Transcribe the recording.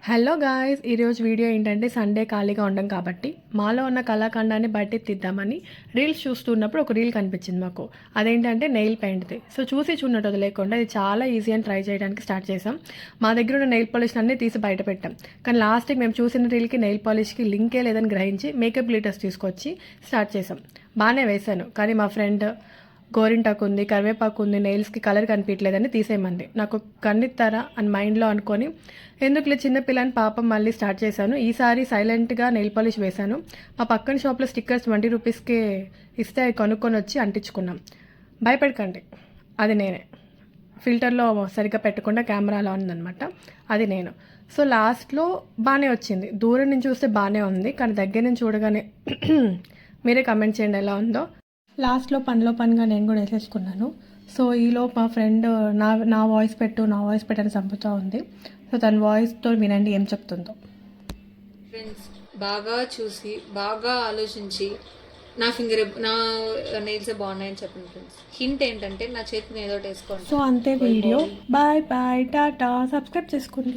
Hello guys, ఈరోజు video ఏంటంటే Sunday ఖాళీగా ఉండం కాబట్టి మాలో ఉన్న కళాఖండాన్ని బయటికి తీద్దామని రీల్స్ చూస్తున్నప్పుడు ఒక రీల్ కనిపించింది మాకు. అదేంటంటే నెయిల్ పెయింట్ది. సో చూసి చూడటం లేకుండా ఇది చాలా ఈజీ అని ట్రై చేయడానికి స్టార్ట్ చేసాం. మా దగ్గర ఉన్న నెయిల్ పాలిష్ అన్నీ తీసి బయట పెట్టాం. కానీ లాస్ట్కి మేము చూసిన రీల్కి నెయిల్ పాలిష్కి లింకే లేదని గ్రహించి మేకప్ గ్లిటర్స్ తీసుకొచ్చి స్టార్ట్ చేసాం. బాగానే వేశాను, కానీ మా ఫ్రెండ్ గోరింటాకు ఉంది, కరివేపాకు ఉంది, నెయిల్స్కి కలర్ కనిపించలేదని తీసేయమంది. నాకు కన్నిస్తారా అని మైండ్లో అనుకొని ఎందుకులే చిన్నపిల్లని పాపం మళ్ళీ స్టార్ట్ చేశాను. ఈసారి సైలెంట్గా నెయిల్ పాలిష్ వేశాను. మా పక్కన షాప్లో స్టిక్కర్స్ 20 రూపీస్కి ఇస్తే అవి కొనుక్కొని వచ్చి అంటించుకున్నాం. భయపడకండి, అది నేనే. ఫిల్టర్లో సరిగ్గా పెట్టకుండా కెమెరాలో ఉందనమాట, అది నేను. సో లాస్ట్లో బాగానే వచ్చింది. దూరం నుంచి చూస్తే బాగానే ఉంది, కానీ దగ్గర నుంచి చూడగానే మీరే కమెంట్ చేయండి ఎలా ఉందో. లాస్ట్లో పనిగా నేను కూడా వేసేసుకున్నాను. సో ఈలో మా ఫ్రెండ్ నా వాయిస్ పెట్టని చంపుతూ ఉంది. సో తన వాయిస్తో వినండి ఏం చెప్తుందో. ఫ్రెండ్స్, బాగా చూసి బాగా ఆలోచించి నా నెయిల్స్ బాగున్నాయని చెప్పండి ఫ్రెండ్స్. హింట్ ఏంటంటే నా చేతిని ఏదో వేసుకోండి. సో అంతే వీడియో. బాయ్ బాయ్, టాటా. సబ్స్క్రైబ్ చేసుకోండి.